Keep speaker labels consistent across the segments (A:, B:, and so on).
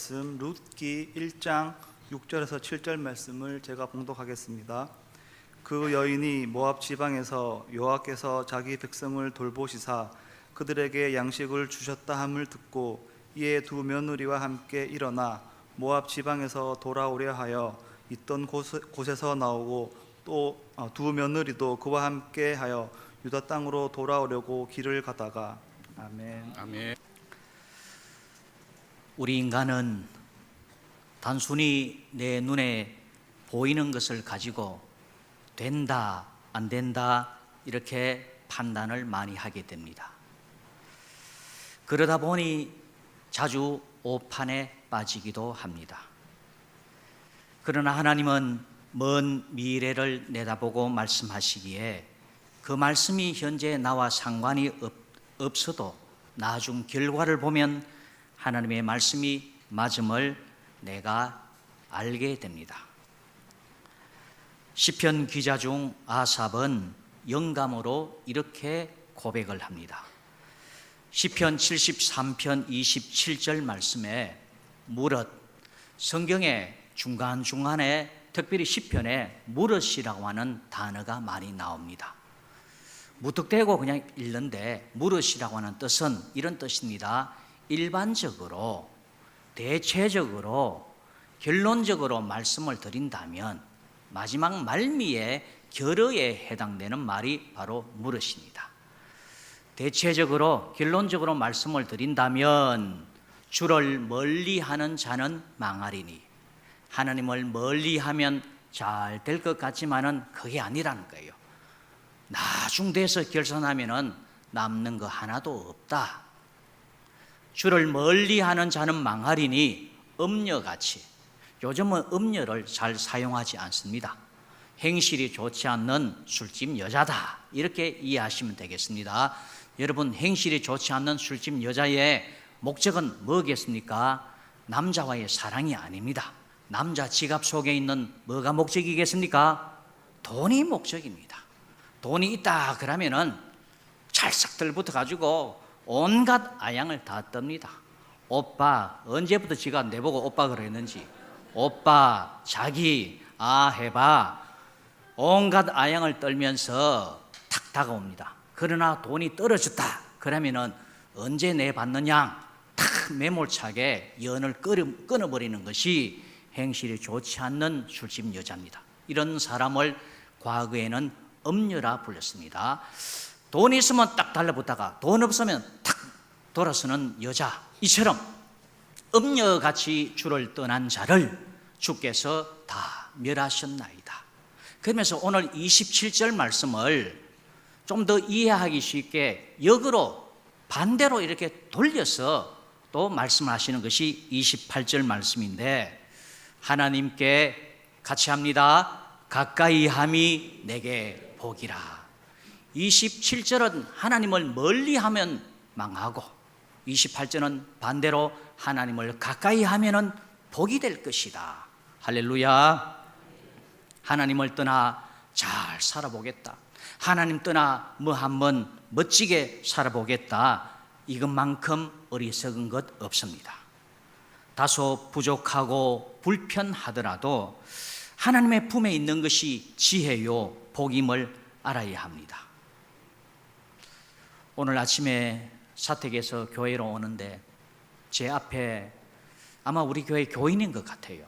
A: 말씀 룻기 1장 6절에서 7절 말씀을 제가 봉독하겠습니다. 그 여인이 모압 지방에서 여호와께서 자기 백성을 돌보시사 그들에게 양식을 주셨다 함을 듣고 이에 두 며느리와 함께 일어나 모압 지방에서 돌아오려 하여 있던 곳에서 나오고 또 두 며느리도 그와 함께 하여 유다 땅으로 돌아오려고 길을 가다가 아멘.
B: 우리 인간은 단순히 내 눈에 보이는 것을 가지고 된다, 안 된다 이렇게 판단을 많이 하게 됩니다. 그러다 보니 자주 오판에 빠지기도 합니다. 그러나 하나님은 먼 미래를 내다보고 말씀하시기에 그 말씀이 현재 나와 상관이 없어도 나중 결과를 보면 하나님의 말씀이 맞음을 내가 알게 됩니다. 시편 기자 중 아삽은 영감으로 이렇게 고백을 합니다. 시편 73편 27절 말씀에 무릇, 성경의 중간중간에 특별히 시편에 무릇이라고 하는 단어가 많이 나옵니다. 무턱대고 그냥 읽는데 무릇이라고 하는 뜻은 이런 뜻입니다. 일반적으로, 대체적으로, 결론적으로 말씀을 드린다면 마지막 말미에 결어에 해당되는 말이 바로 무릇입니다. 대체적으로, 결론적으로 말씀을 드린다면 주를 멀리하는 자는 망하리니, 하나님을 멀리하면 잘 될 것 같지만은 그게 아니라는 거예요. 나중 돼서 결산하면은 남는 거 하나도 없다. 주를 멀리하는 자는 망하리니, 음녀같이, 요즘은 음녀를 잘 사용하지 않습니다. 행실이 좋지 않는 술집 여자다 이렇게 이해하시면 되겠습니다. 여러분, 행실이 좋지 않는 술집 여자의 목적은 뭐겠습니까? 남자와의 사랑이 아닙니다. 남자 지갑 속에 있는 뭐가 목적이겠습니까? 돈이 목적입니다. 돈이 있다 그러면은 찰싹들 붙어가지고 온갖 아양을 다 떱니다. 오빠, 언제부터 지가 내보고 오빠 그랬는지, 오빠, 자기, 해봐, 온갖 아양을 떨면서 탁 다가옵니다. 그러나 돈이 떨어졌다 그러면은 언제 내받느냐, 탁 매몰차게 연을 끊어버리는 것이 행실이 좋지 않는 술집 여자입니다. 이런 사람을 과거에는 음녀라 불렸습니다. 돈 있으면 딱 달라붙다가 돈 없으면 탁 돌아서는 여자, 이처럼 음녀같이 주를 떠난 자를 주께서 다 멸하셨나이다. 그러면서 오늘 27절 말씀을 좀 더 이해하기 쉽게 역으로 반대로 이렇게 돌려서 또 말씀하시는 것이 28절 말씀인데, 하나님께 같이 합니다. 가까이 함이 내게 복이라. 27절은 하나님을 멀리하면 망하고, 28절은 반대로 하나님을 가까이 하면은 복이 될 것이다. 할렐루야. 하나님을 떠나 잘 살아보겠다, 하나님 떠나 뭐 한번 멋지게 살아보겠다, 이것만큼 어리석은 것 없습니다. 다소 부족하고 불편하더라도 하나님의 품에 있는 것이 지혜요 복임을 알아야 합니다. 오늘 아침에 사택에서 교회로 오는데 제 앞에 아마 우리 교회 교인인 것 같아요.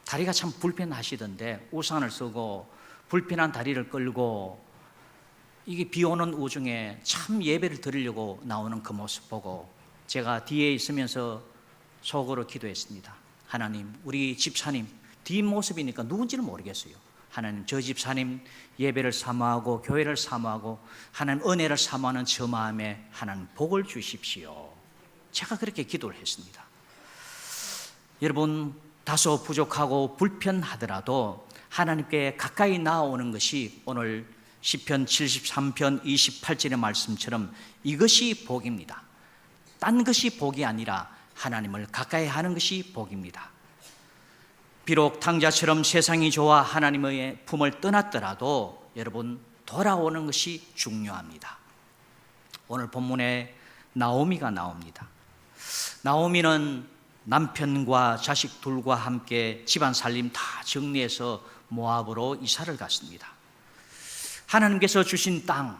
B: 다리가 참 불편하시던데 우산을 쓰고 불편한 다리를 끌고 이게 비 오는 우중에 참 예배를 드리려고 나오는 그 모습 보고 제가 뒤에 있으면서 속으로 기도했습니다. 하나님, 우리 집사님 뒷모습이니까 누군지는 모르겠어요. 하나님, 저 집사님 예배를 사모하고 교회를 사모하고 하나님 은혜를 사모하는 저 마음에 하나님 복을 주십시오. 제가 그렇게 기도를 했습니다. 여러분, 다소 부족하고 불편하더라도 하나님께 가까이 나아오는 것이 오늘 시편 73편 28절의 말씀처럼 이것이 복입니다. 딴 것이 복이 아니라 하나님을 가까이 하는 것이 복입니다. 비록 탕자처럼 세상이 좋아 하나님의 품을 떠났더라도 여러분, 돌아오는 것이 중요합니다. 오늘 본문에 나오미가 나옵니다. 나오미는 남편과 자식 둘과 함께 집안 살림 다 정리해서 모압으로 이사를 갔습니다. 하나님께서 주신 땅,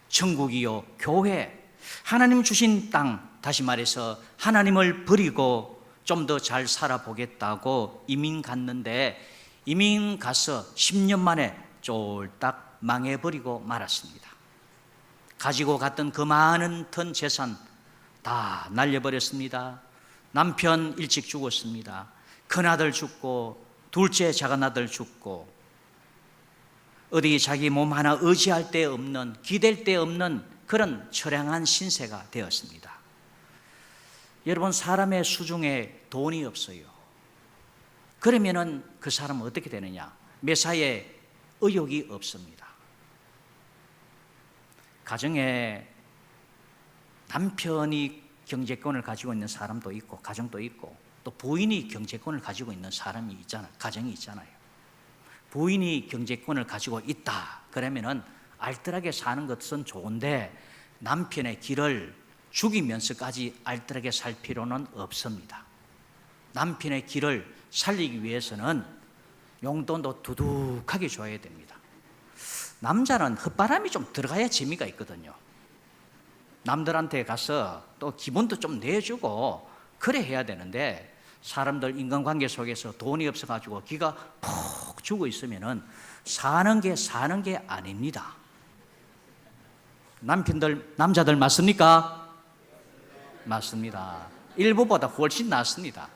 B: 천국이요, 교회, 하나님 주신 땅, 다시 말해서 하나님을 버리고 좀 더 잘 살아보겠다고 이민 갔는데, 이민 가서 10년 만에 쫄딱 망해버리고 말았습니다. 가지고 갔던 그 많은 턴 재산 다 날려버렸습니다. 남편 일찍 죽었습니다. 큰아들 죽고 둘째 작은아들 죽고, 어디 자기 몸 하나 의지할 데 없는, 기댈 데 없는 그런 처량한 신세가 되었습니다. 여러분, 사람의 수중에 돈이 없어요. 그러면은 그 사람은 어떻게 되느냐? 매사에 의욕이 없습니다. 가정에 남편이 경제권을 가지고 있는 사람도 있고, 가정도 있고, 또 부인이 경제권을 가지고 있는 사람이 있잖아요. 가정이 있잖아요. 부인이 경제권을 가지고 있다 그러면은 알뜰하게 사는 것은 좋은데, 남편의 길을 죽이면서까지 알뜰하게 살 필요는 없습니다. 남편의 길을 살리기 위해서는 용돈도 두둑하게 줘야 됩니다. 남자는 헛바람이 좀 들어가야 재미가 있거든요. 남들한테 가서 또 기분도 좀 내주고 그래 해야 되는데, 사람들 인간관계 속에서 돈이 없어가지고 기가 푹 죽어 있으면은 사는 게 아닙니다. 남자들 맞습니까? 맞습니다. 일부보다 훨씬 낫습니다.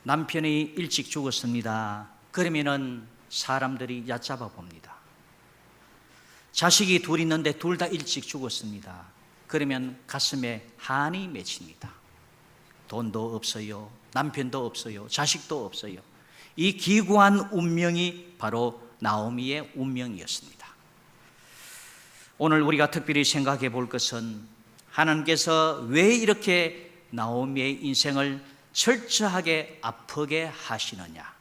B: 남편이 일찍 죽었습니다. 그러면은 사람들이 얕잡아 봅니다. 자식이 둘 있는데 둘 다 일찍 죽었습니다. 그러면 가슴에 한이 맺힙니다. 돈도 없어요. 남편도 없어요. 자식도 없어요. 이 기구한 운명이 바로 나오미의 운명이었습니다. 오늘 우리가 특별히 생각해 볼 것은, 하나님께서 왜 이렇게 나오미의 인생을 철저하게 아프게 하시느냐.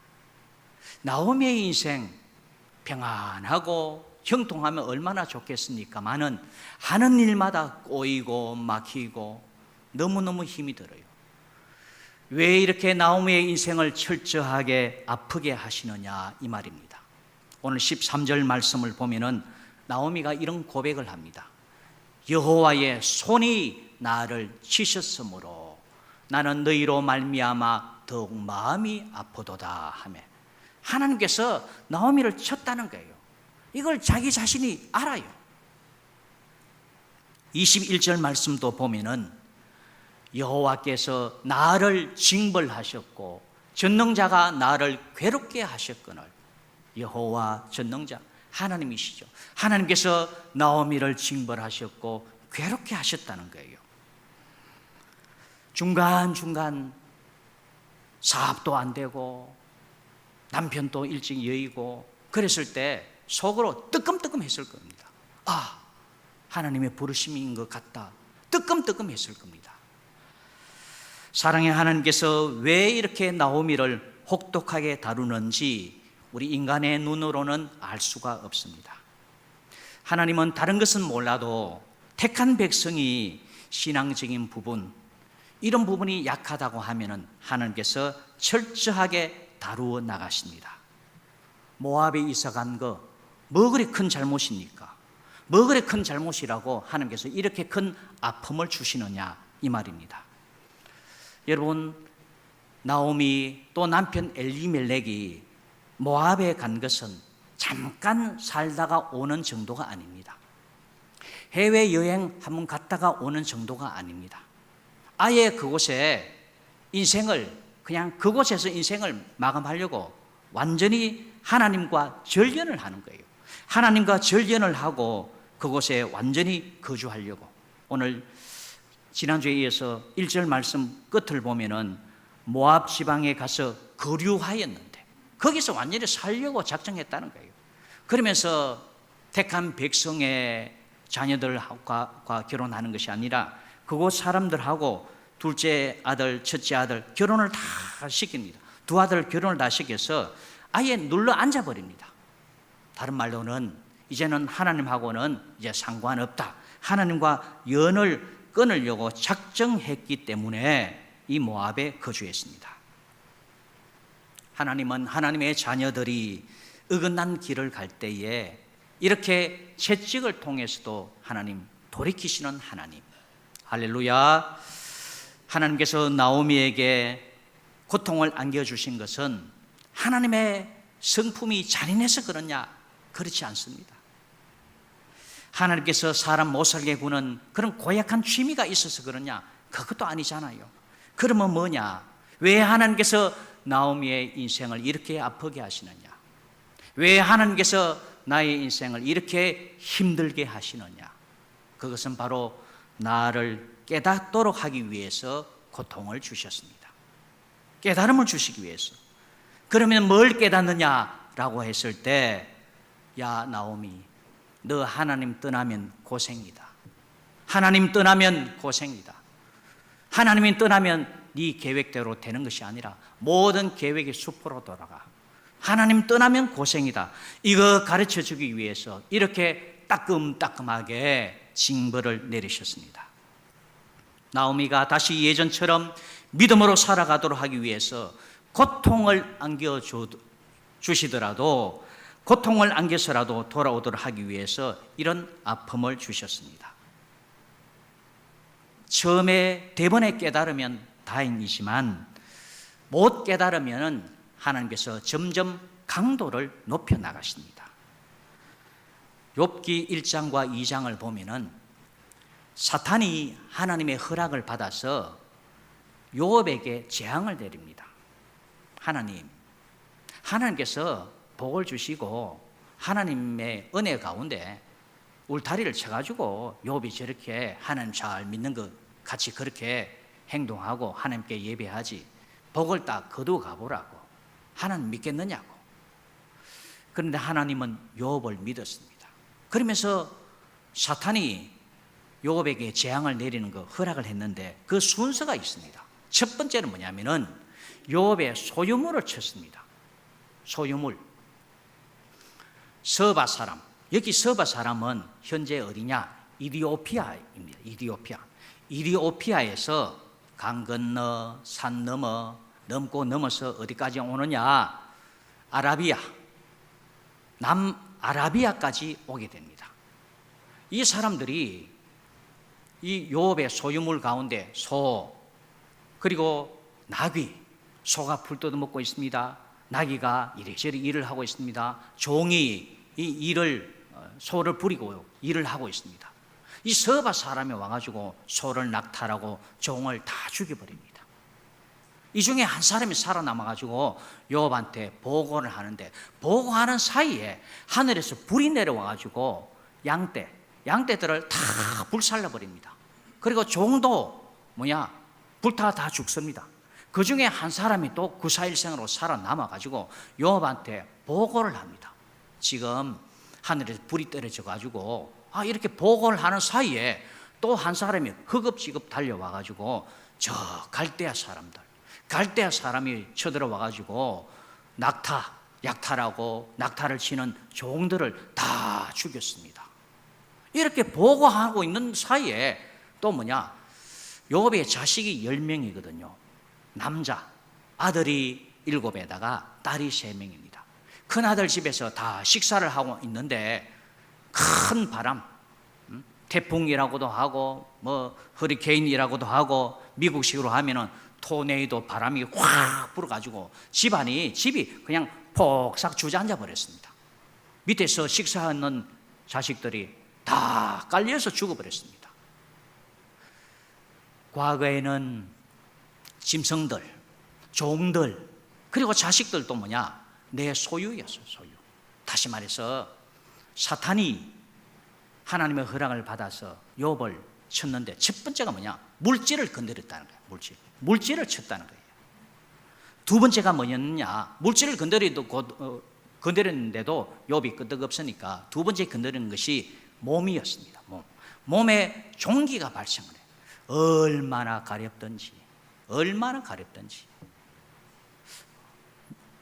B: 나오미의 인생 평안하고 형통하면 얼마나 좋겠습니까마는 하는 일마다 꼬이고 막히고 너무너무 힘이 들어요. 왜 이렇게 나오미의 인생을 철저하게 아프게 하시느냐, 이 말입니다. 오늘 13절 말씀을 보면은 나오미가 이런 고백을 합니다. 여호와의 손이 나를 치셨으므로 나는 너희로 말미암아 더욱 마음이 아프도다 하며, 하나님께서 나오미를 쳤다는 거예요. 이걸 자기 자신이 알아요. 21절 말씀도 보면은 여호와께서 나를 징벌하셨고 전능자가 나를 괴롭게 하셨거늘. 여호와 전능자 하나님이시죠. 하나님께서 나오미를 징벌하셨고 괴롭게 하셨다는 거예요. 중간중간 사업도 안 되고 남편도 일찍 여의고 그랬을 때 속으로 뜨끔뜨끔했을 겁니다. 아, 하나님의 부르심인 것 같다. 뜨끔뜨끔했을 겁니다. 사랑의 하나님께서 왜 이렇게 나오미를 혹독하게 다루는지 우리 인간의 눈으로는 알 수가 없습니다. 하나님은 다른 것은 몰라도 택한 백성이 신앙적인 부분, 이런 부분이 약하다고 하면은 하나님께서 철저하게 다루어 나가십니다. 모압에 이사 간 거 뭐 그리 큰 잘못입니까? 뭐 그리 큰 잘못이라고 하나님께서 이렇게 큰 아픔을 주시느냐, 이 말입니다. 여러분, 나오미 또 남편 엘리멜렉이 모압에 간 것은 잠깐 살다가 오는 정도가 아닙니다. 해외여행 한번 갔다가 오는 정도가 아닙니다. 아예 그곳에 그냥 그곳에서 인생을 마감하려고 완전히 하나님과 절연을 하는 거예요. 하나님과 절연을 하고 그곳에 완전히 거주하려고. 오늘 지난주에 이어서 1절 말씀 끝을 보면은 모압 지방에 가서 거류하였는데 거기서 완전히 살려고 작정했다는 거예요. 그러면서 택한 백성의 자녀들과 결혼하는 것이 아니라 그곳 사람들하고 둘째 아들, 첫째 아들 결혼을 다 시킵니다. 두 아들 결혼을 다 시켜서 아예 눌러 앉아버립니다. 다른 말로는 이제는 하나님하고는 이제 상관없다. 하나님과 연을 끊으려고 작정했기 때문에 이 모압에 거주했습니다. 하나님은 하나님의 자녀들이 어긋난 길을 갈 때에 이렇게 채찍을 통해서도 하나님 돌이키시는 하나님. 할렐루야. 하나님께서 나오미에게 고통을 안겨주신 것은 하나님의 성품이 잔인해서 그러냐? 그렇지 않습니다. 하나님께서 사람 못 살게 구는 그런 고약한 취미가 있어서 그러냐? 그것도 아니잖아요. 그러면 뭐냐? 왜 하나님께서 나오미의 인생을 이렇게 아프게 하시느냐? 왜 하나님께서 나의 인생을 이렇게 힘들게 하시느냐? 그것은 바로 나를 깨닫도록 하기 위해서 고통을 주셨습니다. 깨달음을 주시기 위해서. 그러면 뭘 깨닫느냐라고 했을 때, 야 나오미, 너 하나님 떠나면 고생이다. 하나님 떠나면 고생이다. 하나님이 떠나면 네 계획대로 되는 것이 아니라 모든 계획이 수포로 돌아가. 하나님 떠나면 고생이다. 이거 가르쳐 주기 위해서 이렇게 따끔따끔하게 징벌을 내리셨습니다. 나오미가 다시 예전처럼 믿음으로 살아가도록 하기 위해서 고통을 안겨주시더라도, 고통을 안겨서라도 돌아오도록 하기 위해서 이런 아픔을 주셨습니다. 처음에 대번에 깨달으면 다행이지만 못 깨달으면 하나님께서 점점 강도를 높여 나가십니다. 욥기 1장과 2장을 보면은 사탄이 하나님의 허락을 받아서 욥에게 재앙을 내립니다. 하나님께서 복을 주시고 하나님의 은혜 가운데 울타리를 쳐가지고 욥이 저렇게 하나님 잘 믿는 것 같이 그렇게 행동하고 하나님께 예배하지, 복을 딱 거두어 가보라고 하나님 믿겠느냐고. 그런데 하나님은 욥을 믿었습니다. 그러면서 사탄이 욥에게 재앙을 내리는 거 허락을 했는데 그 순서가 있습니다. 첫 번째는 뭐냐면은 욥의 소유물을 쳤습니다. 소유물. 서바 사람. 여기 서바 사람은 현재 어디냐? 이디오피아입니다. 이디오피아에서 강 건너 산 넘어서 어디까지 오느냐? 아라비아, 남아라비아까지 오게 됩니다. 이 사람들이 이 욥의 소유물 가운데 소, 그리고 나귀, 소가 풀 뜯어먹고 있습니다. 나귀가 이리저리 일을 하고 있습니다. 종이 이 소를 부리고 일을 하고 있습니다. 이 서바 사람이 와가지고 소를 낙탈하고 종을 다 죽여버립니다. 이 중에 한 사람이 살아남아가지고 욥한테 보고를 하는데, 보고하는 사이에 하늘에서 불이 내려와가지고 양떼들을 다 불살라버립니다. 그리고 종도 불타 다 죽습니다. 그 중에 한 사람이 또 구사일생으로 살아남아가지고 욥한테 보고를 합니다. 지금 하늘에서 불이 떨어져가지고 이렇게 보고를 하는 사이에 또 한 사람이 허겁지겁 달려와가지고 저 갈대아 사람이 쳐들어와가지고 약탈하고 낙타를 치는 종들을 다 죽였습니다. 이렇게 보고하고 있는 사이에 또 욥의 자식이 10명이거든요. 남자, 아들이 7에다가 딸이 3명입니다. 큰아들 집에서 다 식사를 하고 있는데 큰 바람, 태풍이라고도 하고 허리케인이라고도 하고 미국식으로 하면은 토네이도 바람이 확 불어가지고 집이 그냥 폭삭 주저앉아 버렸습니다. 밑에서 식사하는 자식들이 다 깔려서 죽어버렸습니다. 과거에는 짐승들, 종들, 그리고 자식들도 내 소유였어요. 소유. 다시 말해서 사탄이 하나님의 허락을 받아서 욥을 쳤는데 첫 번째가 물질을 건드렸다는 거예요. 물질을 쳤다는 거예요. 두 번째가 뭐였느냐? 물질을 건드렸는데도 욥이 끄떡없으니까 두 번째 건드리는 것이 몸이었습니다. 몸에 종기가 발생을 해요. 얼마나 가렵던지.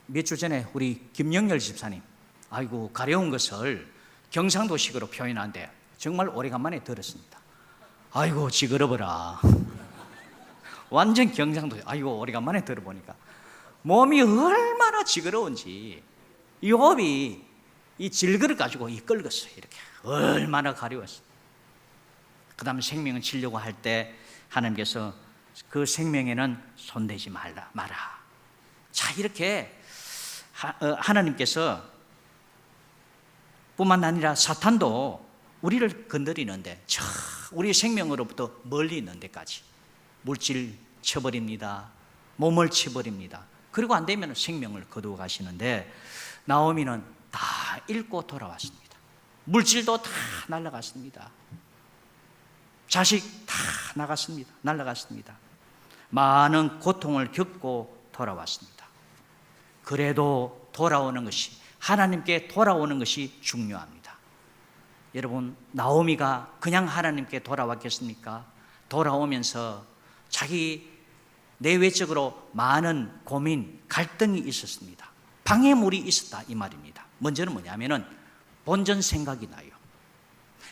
B: 몇 주 전에 우리 김영렬 집사님, 가려운 것을 경상도식으로 표현하는데 정말 오래간만에 들었습니다. 아이고 지그러버라. 완전 경상도. 아이고 오래간만에 들어보니까 몸이 얼마나 지그러운지 이 호흡이 이 질그릇 가지고 이끌었어요. 이렇게 얼마나 가려웠어. 그 다음에 생명을 치려고 할 때 하나님께서 그 생명에는 손대지 마라. 자, 이렇게 하나님께서 뿐만 아니라 사탄도 우리를 건드리는데 저 우리 생명으로부터 멀리 있는 데까지 물질 쳐버립니다. 몸을 쳐버립니다. 그리고 안 되면 생명을 거두어 가시는데 나오미는 다 잃고 돌아왔습니다. 물질도 다 날아갔습니다. 자식 다 날아갔습니다. 많은 고통을 겪고 돌아왔습니다. 그래도 돌아오는 것이, 하나님께 돌아오는 것이 중요합니다. 여러분, 나오미가 그냥 하나님께 돌아왔겠습니까? 돌아오면서 자기 내외적으로 많은 고민, 갈등이 있었습니다. 방해물이 있었다 이 말입니다. 먼저는 뭐냐면은 본전 생각이 나요.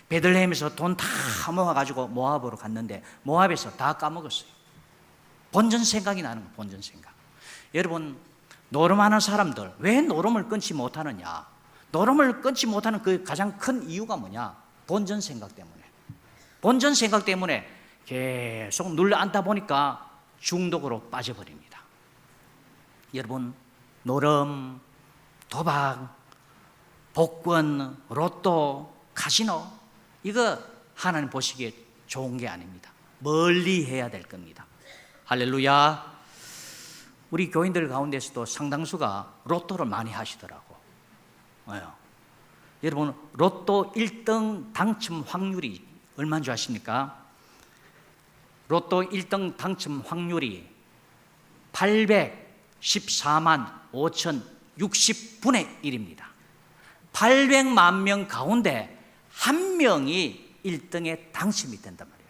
B: 베들레헴에서 돈 다 모아가지고 모압으로 갔는데 모압에서 다 까먹었어요. 본전 생각이 나는 거예요. 본전 생각. 여러분, 노름하는 사람들 왜 노름을 끊지 못하느냐? 노름을 끊지 못하는 그 가장 큰 이유가 뭐냐? 본전 생각 때문에. 본전 생각 때문에 계속 눌러 앉다 보니까 중독으로 빠져버립니다. 여러분, 노름, 도박, 복권, 로또, 카지노, 이거 하나님 보시기에 좋은 게 아닙니다. 멀리 해야 될 겁니다. 할렐루야. 우리 교인들 가운데서도 상당수가 로또를 많이 하시더라고. 여러분, 로또 1등 당첨 확률이 얼마인 줄 아십니까? 로또 1등 당첨 확률이 814만 5,060분의 1입니다. 800만 명 가운데 한 명이 1등에 당첨이 된단 말이에요.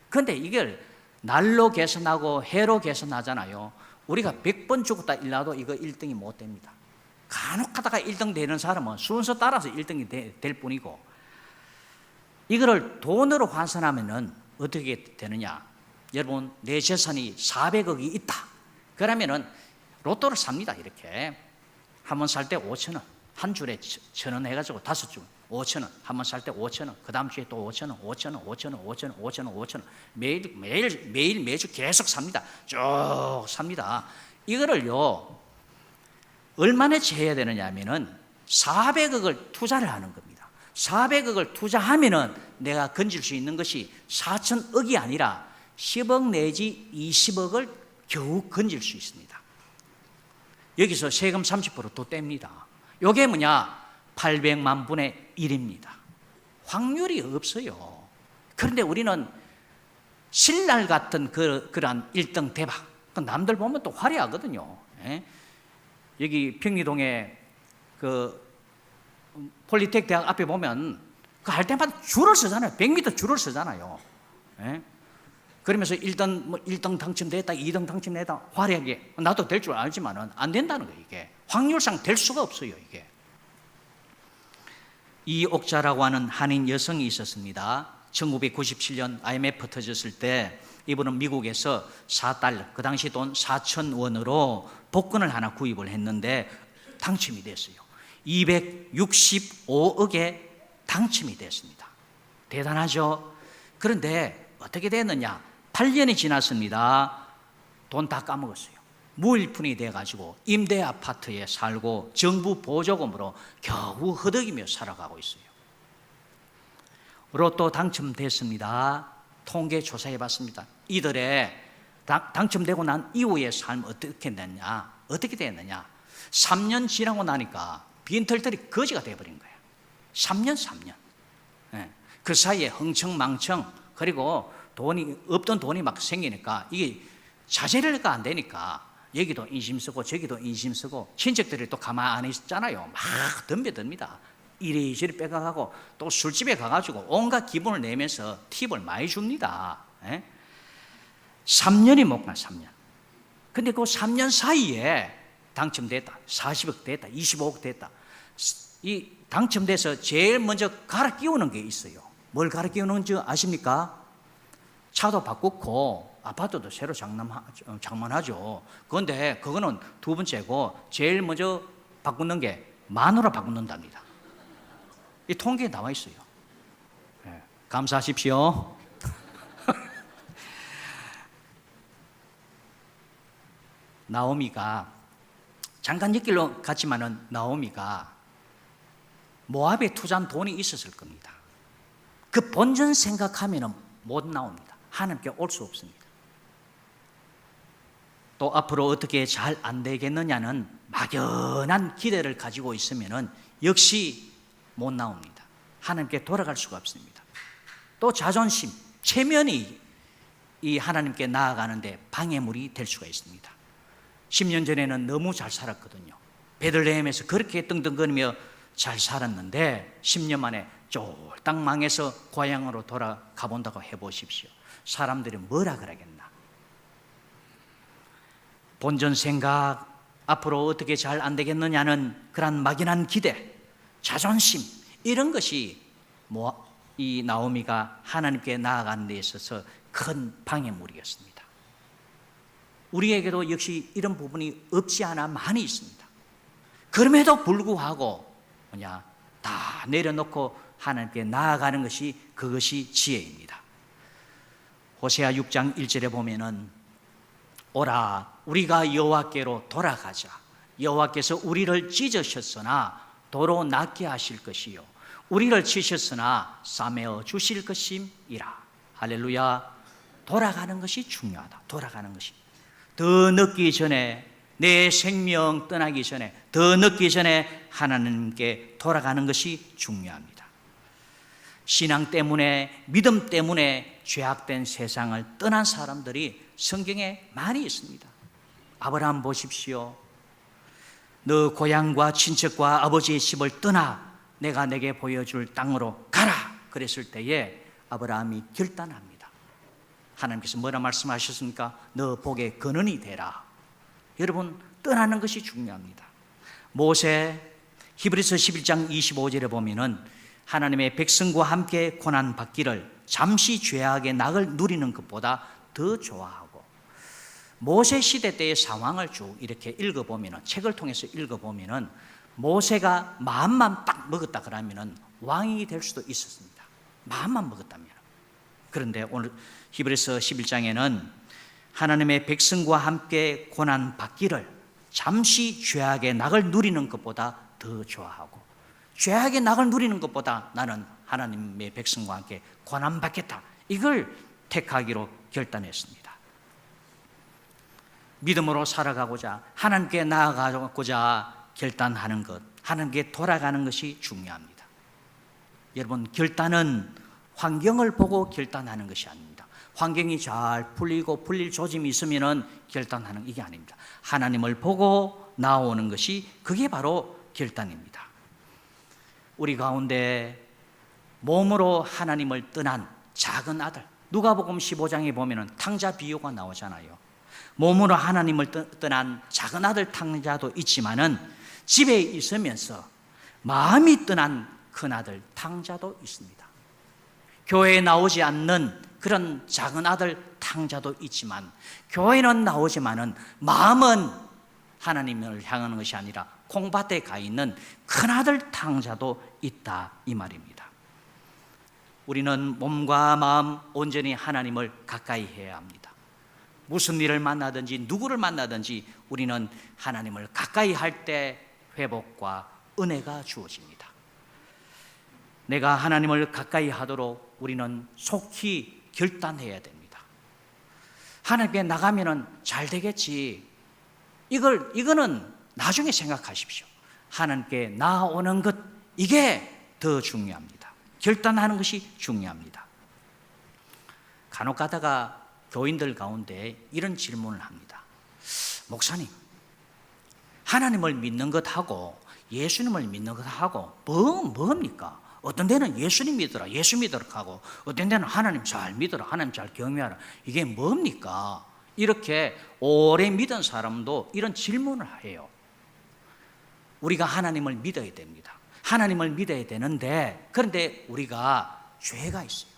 B: 그런데 이걸 날로 계산하고 해로 계산하잖아요. 우리가 100번 죽었다 일나도 이거 1등이 못 됩니다. 간혹 하다가 1등 되는 사람은 순서 따라서 1등이 될 뿐이고, 이거를 돈으로 환산하면은 어떻게 되느냐? 여러분, 내 재산이 400억이 있다. 그러면은 로또를 삽니다. 이렇게 한 번 살 때 5,000원, 한 줄에 1,000원 해가지고 5줄 5,000원, 한 번 살 때 5,000원, 그 다음 주에 또 5,000원, 5,000원, 5,000원, 5,000원, 5,000원, 5,000원, 매주 계속 삽니다. 쭉 삽니다. 이거를요 얼마나치 해야 되느냐 하면은 400억을 투자를 하는 겁니다. 400억을 투자하면은 내가 건질 수 있는 것이 4,000억이 아니라 10억 내지 20억을 겨우 건질 수 있습니다. 여기서 세금 30% 뗍니다. 이게 뭐냐? 800만 분의 1입니다. 확률이 없어요. 그런데 우리는 신랄 같은 그러한 1등 대박, 남들 보면 또 화려하거든요. 여기 평리동에 그 폴리텍 대학 앞에 보면 그 할 때마다 줄을 서잖아요. 100m 줄을 서잖아요. 그러면서 1등 당첨됐다, 2등 당첨됐다, 화려하게. 나도 될 줄 알지만은 안 된다는 거예요. 이게 확률상 될 수가 없어요. 이게. 이옥자라고 하는 한인 여성이 있었습니다. 1997년 IMF 터졌을 때 이분은 미국에서 4달러, 그 당시 돈 4,000원으로 복권을 하나 구입을 했는데 당첨이 됐어요. 265억에 당첨이 됐습니다. 대단하죠? 그런데 어떻게 됐느냐? 8년이 지났습니다. 돈 다 까먹었어요. 무일푼이 돼가지고 임대 아파트에 살고 정부 보조금으로 겨우 허덕이며 살아가고 있어요. 로또 당첨됐습니다. 통계 조사해봤습니다. 이들의 당첨되고 난 이후의 삶 어떻게 됐냐? 3년 지나고 나니까 빈털털이 거지가 돼버린 거예요. 3년. 그 사이에 흥청망청, 그리고 없던 돈이 막 생기니까 이게 자제가 안 되니까 여기도 인심 쓰고 저기도 인심 쓰고, 친척들이 또 가만 안 있잖아요. 막 덤벼듭니다. 이리저리 빼가고 또 술집에 가가지고 온갖 기분을 내면서 팁을 많이 줍니다. 3년이 못 가, 3년. 근데 그 3년 사이에 당첨됐다, 40억 됐다, 25억 됐다. 이 당첨돼서 제일 먼저 갈아 끼우는 게 있어요. 뭘 갈아 끼우는지 아십니까? 차도 바꾸고 아파트도 새로 장만하죠. 그런데 그거는 두 번째고 제일 먼저 바꾸는 게 마누라 바꾼답니다. 이 통계에 나와 있어요. 네, 감사하십시오. 나오미가 잠깐 엿길로 갔지만은 나오미가 모압에 투자한 돈이 있었을 겁니다. 그 본전 생각하면은 못 나옵니다. 하나님께 올 수 없습니다. 또 앞으로 어떻게 잘 안 되겠느냐는 막연한 기대를 가지고 있으면은 역시 못 나옵니다. 하나님께 돌아갈 수가 없습니다. 또 자존심, 체면이 이 하나님께 나아가는데 방해물이 될 수가 있습니다. 10년 전에는 너무 잘 살았거든요. 베들레헴에서 그렇게 떵떵거리며 잘 살았는데 10년 만에 쫄딱 망해서 고향으로 돌아가 본다고 해보십시오. 사람들이 뭐라 그러겠나. 본전 생각, 앞으로 어떻게 잘 안 되겠느냐는 그런 막연한 기대, 자존심, 이런 것이 이 나오미가 하나님께 나아가는 데 있어서 큰 방해물이었습니다. 우리에게도 역시 이런 부분이 없지 않아 많이 있습니다. 그럼에도 불구하고 다 내려놓고 하나님께 나아가는 것이, 그것이 지혜입니다. 호세아 6장 1절에 보면은 오라 우리가 여호와께로 돌아가자. 여호와께서 우리를 찢으셨으나 도로 낫게 하실 것이요 우리를 치셨으나 싸매어 주실 것임이라. 할렐루야. 돌아가는 것이 중요하다. 돌아가는 것이 더 늦기 전에, 내 생명 떠나기 전에, 더 늦기 전에 하나님께 돌아가는 것이 중요합니다. 신앙 때문에, 믿음 때문에 죄악된 세상을 떠난 사람들이 성경에 많이 있습니다. 아브라함 보십시오. 너 고향과 친척과 아버지의 집을 떠나 내가 내게 보여줄 땅으로 가라 그랬을 때에 아브라함이 결단합니다. 하나님께서 뭐라 말씀하셨습니까? 너 복의 근원이 되라. 여러분, 떠나는 것이 중요합니다. 모세, 히브리서 11장 25절에 보면은 하나님의 백성과 함께 고난 받기를 잠시 죄악의 낙을 누리는 것보다 더 좋아하고, 모세 시대 때의 상황을 쭉 이렇게 읽어보면은, 책을 통해서 읽어보면은 모세가 마음만 딱 먹었다 그러면은 왕이 될 수도 있었습니다. 마음만 먹었다면. 그런데 오늘 히브리서 11장에는 하나님의 백성과 함께 고난 받기를 잠시 죄악의 낙을 누리는 것보다 더 좋아하고, 죄악의 낙을 누리는 것보다 나는 하나님의 백성과 함께 고난 받겠다, 이걸 택하기로 결단했습니다. 믿음으로 살아가고자, 하나님께 나아가고자 결단하는 것, 하나님께 돌아가는 것이 중요합니다. 여러분, 결단은 환경을 보고 결단하는 것이 아닙니다. 환경이 잘 풀리고 풀릴 조짐이 있으면 결단하는 이게 아닙니다. 하나님을 보고 나오는 것이, 그게 바로 결단입니다. 우리 가운데 몸으로 하나님을 떠난 작은 아들, 누가복음 15장에 보면 탕자 비유가 나오잖아요. 몸으로 하나님을 떠난 작은 아들 탕자도 있지만은 집에 있으면서 마음이 떠난 큰 아들 탕자도 있습니다. 교회에 나오지 않는 그런 작은 아들 탕자도 있지만, 교회는 나오지만은 마음은 하나님을 향하는 것이 아니라 콩밭에 가 있는 큰 아들 탕자도 있다, 이 말입니다. 우리는 몸과 마음 온전히 하나님을 가까이 해야 합니다. 무슨 일을 만나든지 누구를 만나든지 우리는 하나님을 가까이 할 때 회복과 은혜가 주어집니다. 내가 하나님을 가까이 하도록 우리는 속히 결단해야 됩니다. 하나님께 나가면은 잘 되겠지, 이거는 나중에 생각하십시오. 하나님께 나아오는 것, 이게 더 중요합니다. 결단하는 것이 중요합니다. 간혹 가다가 교인들 가운데 이런 질문을 합니다. 목사님, 하나님을 믿는 것하고 예수님을 믿는 것하고 뭡니까? 어떤 데는 예수님 믿어라, 예수 믿어라 하고, 어떤 데는 하나님 잘 믿어라, 하나님 잘 경외하라, 이게 뭡니까? 이렇게 오래 믿은 사람도 이런 질문을 해요. 우리가 하나님을 믿어야 됩니다. 하나님을 믿어야 되는데, 그런데 우리가 죄가 있어요.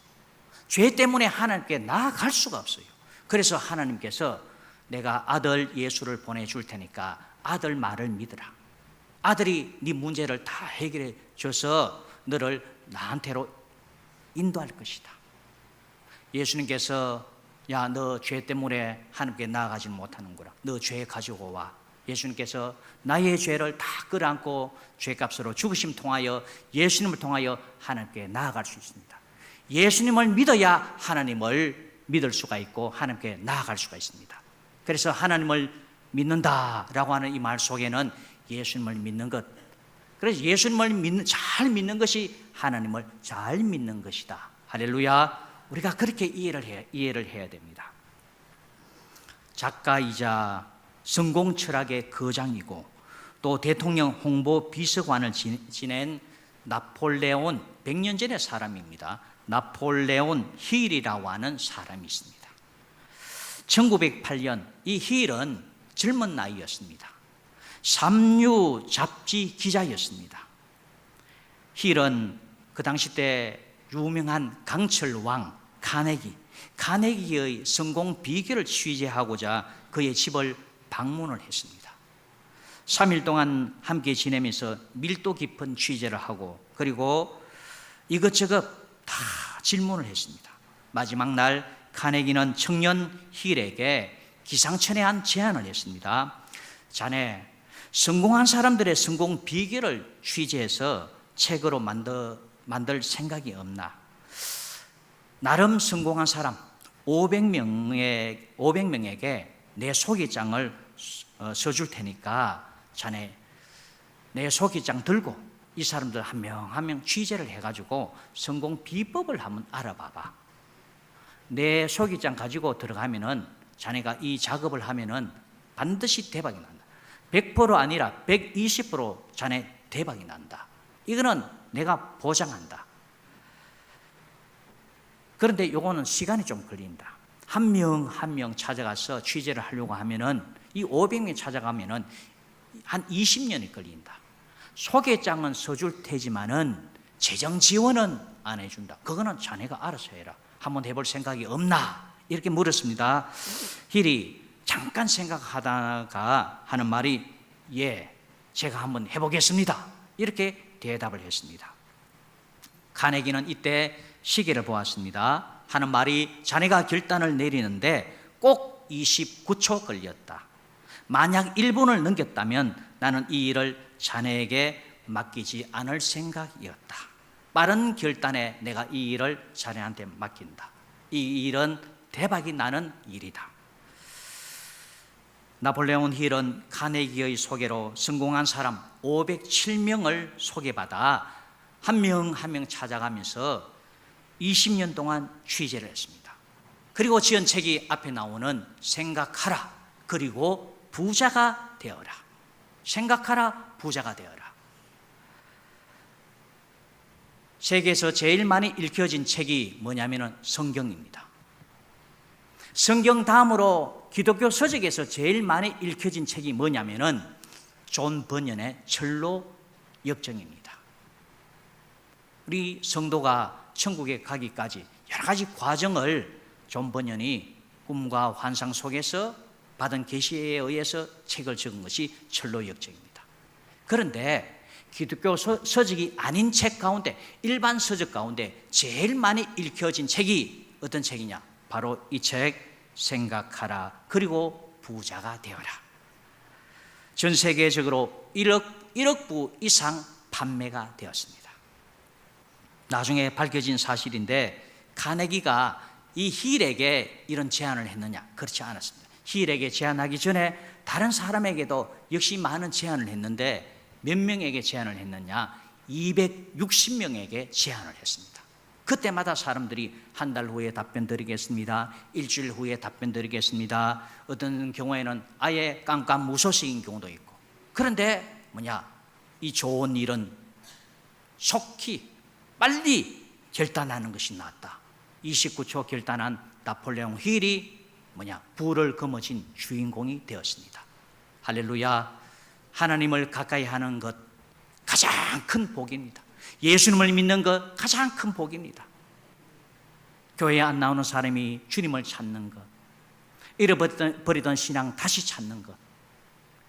B: 죄 때문에 하나님께 나아갈 수가 없어요. 그래서 하나님께서 내가 아들 예수를 보내줄 테니까 아들 말을 믿으라. 아들이 네 문제를 다 해결해 줘서 너를 나한테로 인도할 것이다. 예수님께서 야, 너 죄 때문에 하나님께 나아가지 못하는구나. 너 죄 가지고 와. 예수님께서 나의 죄를 다 끌어안고 죄값으로 죽으심 통하여 예수님을 통하여 하나님께 나아갈 수 있습니다. 예수님을 믿어야 하나님을 믿을 수가 있고 하나님께 나아갈 수가 있습니다. 그래서 하나님을 믿는다라고 하는 이 말 속에는 예수님을 믿는 것, 그래서 예수님을 잘 믿는 것이 하나님을 잘 믿는 것이다. 할렐루야. 우리가 그렇게 이해를 해야 됩니다. 작가이자 성공 철학의 거장이고 또 대통령 홍보 비서관을 지낸 나폴레온 100년 전의 사람입니다. 나폴레온 힐이라고 하는 사람이 있습니다. 1908년 이 힐은 젊은 나이였습니다. 삼류 잡지 기자였습니다. 힐은 그 당시 때 유명한 강철왕 카네기의 성공 비결을 취재하고자 그의 집을 방문을 했습니다. 3일 동안 함께 지내면서 밀도 깊은 취재를 하고 그리고 이것저것 다 질문을 했습니다. 마지막 날 카네기는 청년 힐에게 기상천외한 제안을 했습니다. 자네 성공한 사람들의 성공 비결을 취재해서 책으로 만들 생각이 없나? 나름 성공한 사람 500명에게 내 소개장을 써줄 테니까 자네 내 소개장 들고 이 사람들 한 명 한 명 취재를 해가지고 성공 비법을 한번 알아봐봐. 내 소개장 가지고 들어가면은 자네가 이 작업을 하면은 반드시 대박이 난다. 100% 아니라 120% 자네 대박이 난다. 이거는 내가 보장한다. 그런데 요거는 시간이 좀 걸린다. 한 명 한 명 찾아가서 취재를 하려고 하면은 이 500명 찾아가면은 한 20년이 걸린다. 소개장은 써줄 테지만은 재정 지원은 안 해준다. 그거는 자네가 알아서 해라. 한번 해볼 생각이 없나? 이렇게 물었습니다. 힐이 잠깐 생각하다가 하는 말이 예, 제가 한번 해보겠습니다. 이렇게 대답을 했습니다. 카네기는 이때 시계를 보았습니다. 하는 말이 자네가 결단을 내리는데 꼭 29초 걸렸다. 만약 1분을 넘겼다면 나는 이 일을 자네에게 맡기지 않을 생각이었다. 빠른 결단에 내가 이 일을 자네한테 맡긴다. 이 일은 대박이 나는 일이다. 나폴레온 힐은 카네기의 소개로 성공한 사람 507명을 소개받아 한 명 한 명 찾아가면서 20년 동안 취재를 했습니다. 그리고 지은 책이 앞에 나오는 생각하라 그리고 부자가 되어라. 생각하라 부자가 되어라. 세계에서 제일 많이 읽혀진 책이 뭐냐면은 성경입니다. 성경 다음으로 기독교 서적에서 제일 많이 읽혀진 책이 뭐냐면은 존 번연의 철로 역정입니다. 우리 성도가 천국에 가기까지 여러 가지 과정을 존 번연이 꿈과 환상 속에서 받은 계시에 의해서 책을 적은 것이 철로 역정입니다. 그런데 기독교 서적이 아닌 책 가운데 일반 서적 가운데 제일 많이 읽혀진 책이 어떤 책이냐? 바로 이 책 생각하라 그리고 부자가 되어라. 전 세계적으로 1억 부 이상 판매가 되었습니다. 나중에 밝혀진 사실인데 카네기가 이 힐에게 이런 제안을 했느냐? 그렇지 않았습니다. 힐에게 제안하기 전에 다른 사람에게도 역시 많은 제안을 했는데 몇 명에게 제안을 했느냐? 260명에게 제안을 했습니다. 그때마다 사람들이 한 달 후에 답변 드리겠습니다. 일주일 후에 답변 드리겠습니다. 어떤 경우에는 아예 깜깜무소식인 경우도 있고. 그런데 이 좋은 일은 속히 빨리 결단하는 것이 낫다. 29초 결단한 나폴레옹 힐이 부를 거머쥔 주인공이 되었습니다. 할렐루야. 하나님을 가까이 하는 것 가장 큰 복입니다. 예수님을 믿는 것 가장 큰 복입니다. 교회에 안 나오는 사람이 주님을 찾는 것, 잃어버리던 신앙 다시 찾는 것,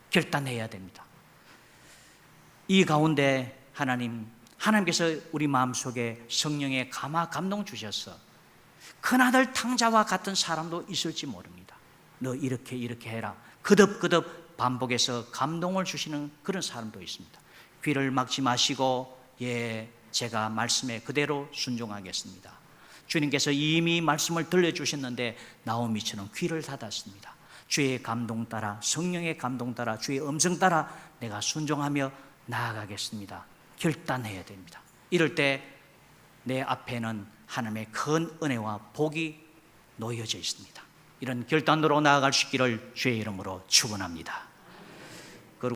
B: 결단해야 됩니다. 이 가운데 하나님께서 우리 마음속에 성령의 감동 주셔서 큰아들 탕자와 같은 사람도 있을지 모릅니다. 너 이렇게 해라. 거듭 반복해서 감동을 주시는 그런 사람도 있습니다. 귀를 막지 마시고 제가 말씀에 그대로 순종하겠습니다. 주님께서 이미 말씀을 들려주셨는데 나오미처럼 귀를 닫았습니다. 주의 감동 따라, 성령의 감동 따라, 주의 음성 따라 내가 순종하며 나아가겠습니다. 결단해야 됩니다. 이럴 때 내 앞에는 하나님의 큰 은혜와 복이 놓여져 있습니다. 이런 결단으로 나아갈 수 있기를 주의 이름으로 축원합니다.